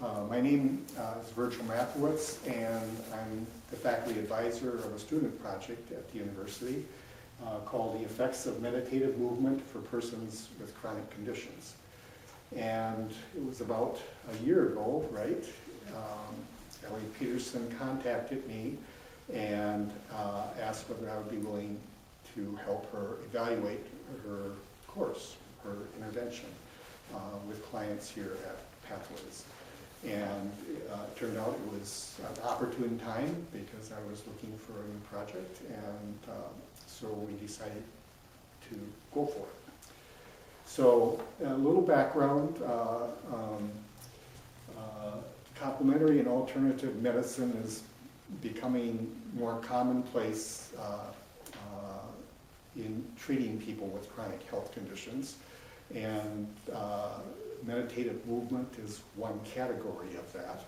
My name is Virgil Mathewitz, and I'm the faculty advisor of a student project at the university called The Effects of Meditative Movement for Persons with Chronic Conditions. And it was about a year ago, right? Ellie Peterson contacted me and asked whether I would be willing to help her evaluate her course, her intervention with clients here at Pathways. And it turned out it was an opportune time because I was looking for a new project, and so we decided to go for it. So a little background, complementary and alternative medicine is becoming more commonplace in treating people with chronic health conditions, and meditative movement is one category of that.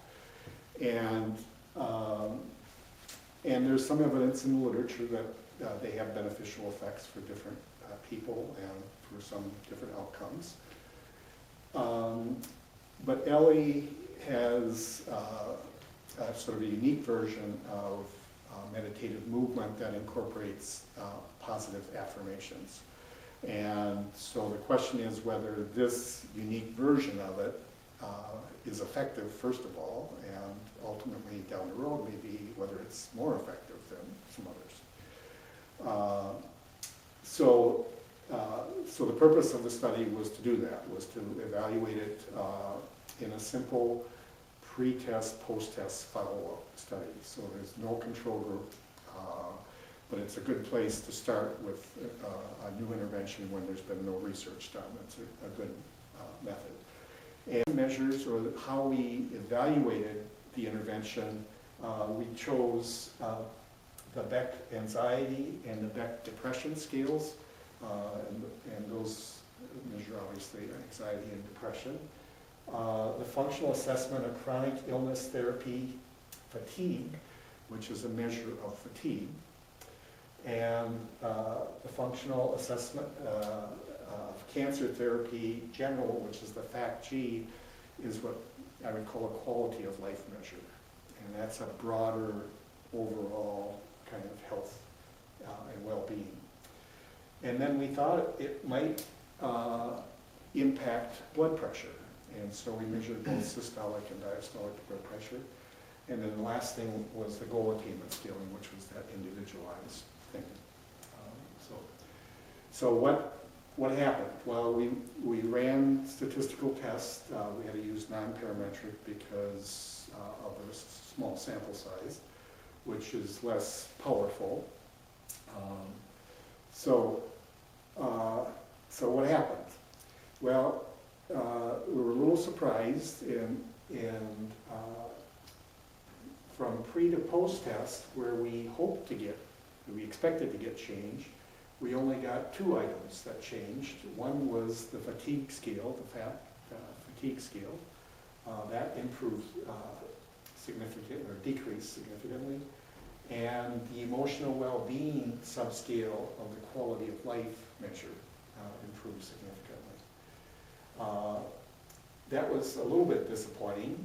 And there's some evidence in the literature that they have beneficial effects for different people and for some different outcomes. But Ellie has sort of a unique version of meditative movement that incorporates positive affirmations. And so the question is whether this unique version of it is effective, first of all, and ultimately down the road maybe whether it's more effective than some others. So the purpose of the study was to do that, was to evaluate it in a simple pre-test, post-test follow-up study. So there's no control group, but it's a good place to start with a new intervention when there's been no research done. It's a good method. And measures, or how we evaluated the intervention, we chose the Beck anxiety and the Beck depression scales, and those measure obviously anxiety and depression. The functional assessment of chronic illness therapy fatigue, which is a measure of fatigue, and the functional assessment of cancer therapy general, which is the FACT-G, is what I would call a quality of life measure. And that's a broader overall kind of health and well-being. And then we thought it might impact blood pressure. And so we measured both systolic and diastolic blood pressure. And then the last thing was the goal attainment scaling, which was that individualized thing. So what happened? Well, we ran statistical tests. We had to use non-parametric because of the small sample size, which is less powerful. So what happened? Well, we were a little surprised in from pre to post test, where we expected to get change. We only got 2 items that changed. One was the fatigue scale, the fatigue scale. That improved significantly, or decreased significantly. And the emotional well-being subscale of the quality of life measure improved significantly. That was a little bit disappointing,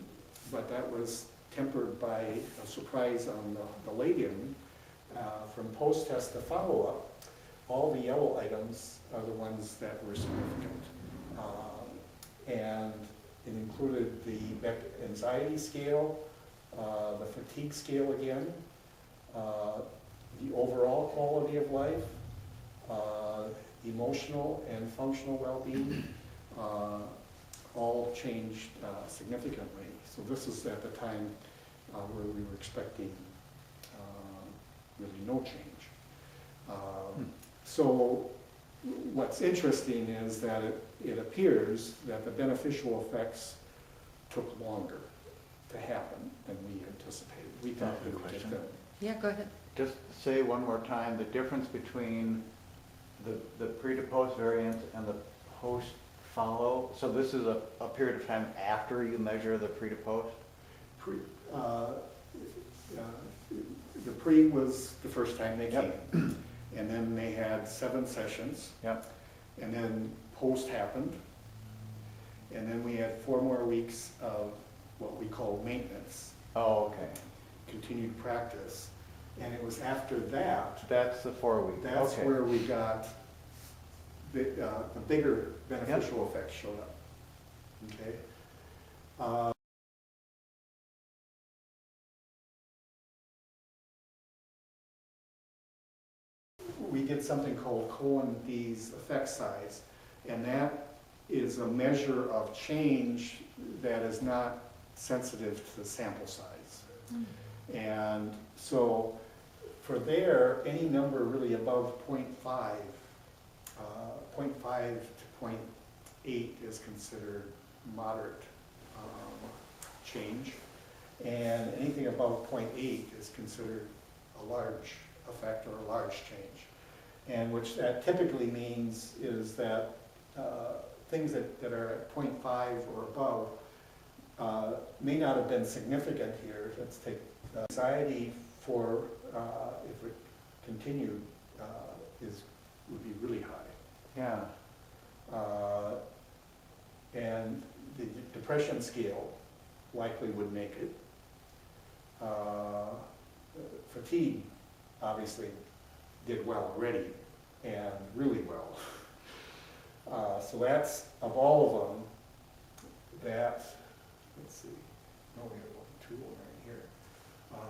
but that was tempered by a surprise on the late-in. From post-test to follow-up, all the yellow items are the ones that were significant. And it included the Beck anxiety scale, the fatigue scale again, the overall quality of life, emotional and functional well-being, all changed significantly. So this is at the time where we were expecting really no change. So what's interesting is that it appears that the beneficial effects took longer to happen than we anticipated. We thought we would get them. Yeah, go ahead. Just say one more time the difference between the pre to post variance and the post follow. So this is a period of time after you measure the pre to post? The pre was the first time they Yep. came. And then they had 7 sessions. Yep. And then post happened. And then we had 4 more weeks of what we call maintenance, Oh, okay. continued practice. And it was after that, That's the 4 week. that's Okay. where we got the bigger beneficial effects showed up. Okay? We did something called Cohen-Dees effect size, and that is a measure of change that is not sensitive to the sample size. And so for there, any number really above 0.5, 0.5 to 0.8 is considered moderate change, and anything above 0.8 is considered a large effect or a large change. And which that typically means is that things that are at 0.5 or above may not have been significant here. Let's take anxiety for, if it continued, would be really high. Yeah. And the depression scale likely would make it. Fatigue obviously did well already, and really well. So that's, of all of them, that, let's see, no, we have a tool right here.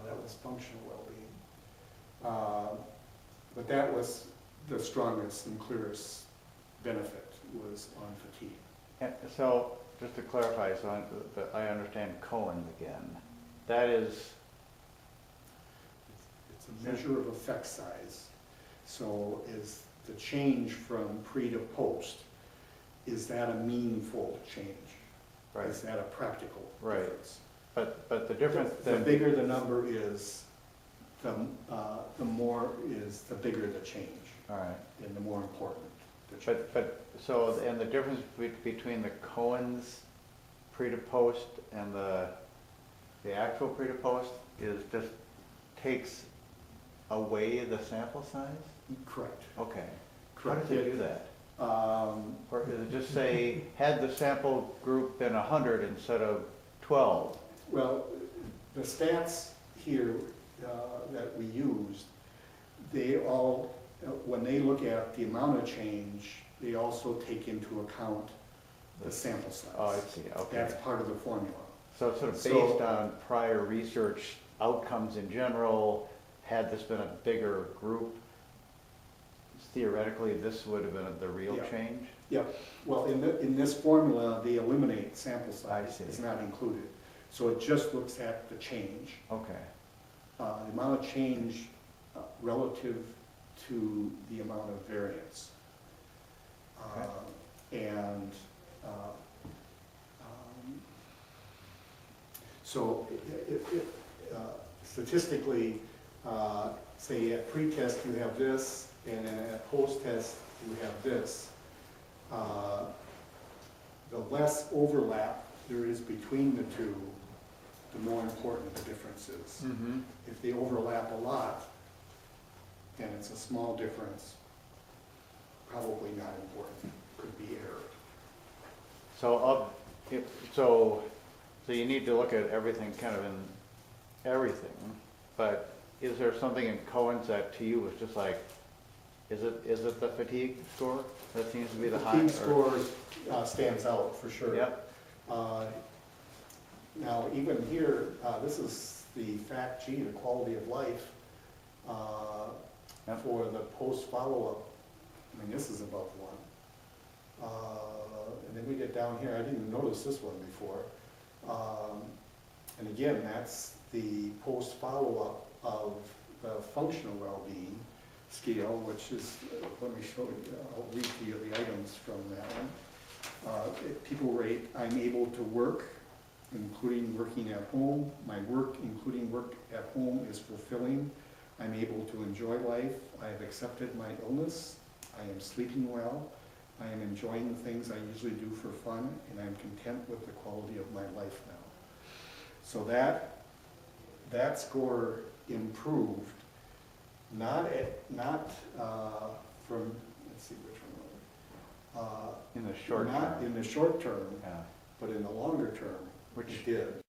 That was functional well-being. But that was the strongest and clearest benefit was on fatigue. And so, just to clarify, so I understand Cohen again. That is, It's a measure of effect size. So is the change from pre to post, is that a meaningful change? right, Is that a practical Right. difference? but the difference The then, bigger the number is, the more is, the bigger the change, all right. and the more important the change. So, and the difference between the Cohen's pre to post and the actual pre to post is just takes away the sample size? Correct. Okay. How Correct. does it do that? Um, Or does it just say, had the sample group been 100 instead of 12? Well, the stats here that we used, they all, when they look at the amount of change, they also take into account the sample size. Oh, I see, okay. That's part of the formula. So it's sort of So- based on prior research outcomes in general, had this been a bigger group, theoretically, this would have been the real Yeah. change? Yep, well, in this formula, they eliminate sample I size, see. it's not included. So it just looks at the change, Okay, the amount of change relative to the amount of variance. And so statistically, say at pre-test you have this, and then at post-test you have this. The less overlap there is between the two, the more important the difference is. mm-hmm. If they overlap a lot, and it's a small difference, probably not important, could be error. So so you need to look at everything kind of in everything, but is there something in Cohen's that to you was just like, is it the fatigue score that seems to be the high? Fatigue score stands out for sure. Yep, Now, even here, this is the fact G, the quality of life, Yep. for the post follow-up. I mean, this is above 1. And then we get down here, I didn't even notice this one before. And again, that's the post follow-up of the functional well-being scale, which is, let me show you, I'll read to you the items from that one. People rate, I'm able to work, including working at home. My work, including work at home, is fulfilling. I'm able to enjoy life. I have accepted my illness. I am sleeping well. I am enjoying the things I usually do for fun, and I'm content with the quality of my life now. So that score improved, not from, let's see which one. in the short Not term. in the short term, Yeah. but in the longer term, Which it did.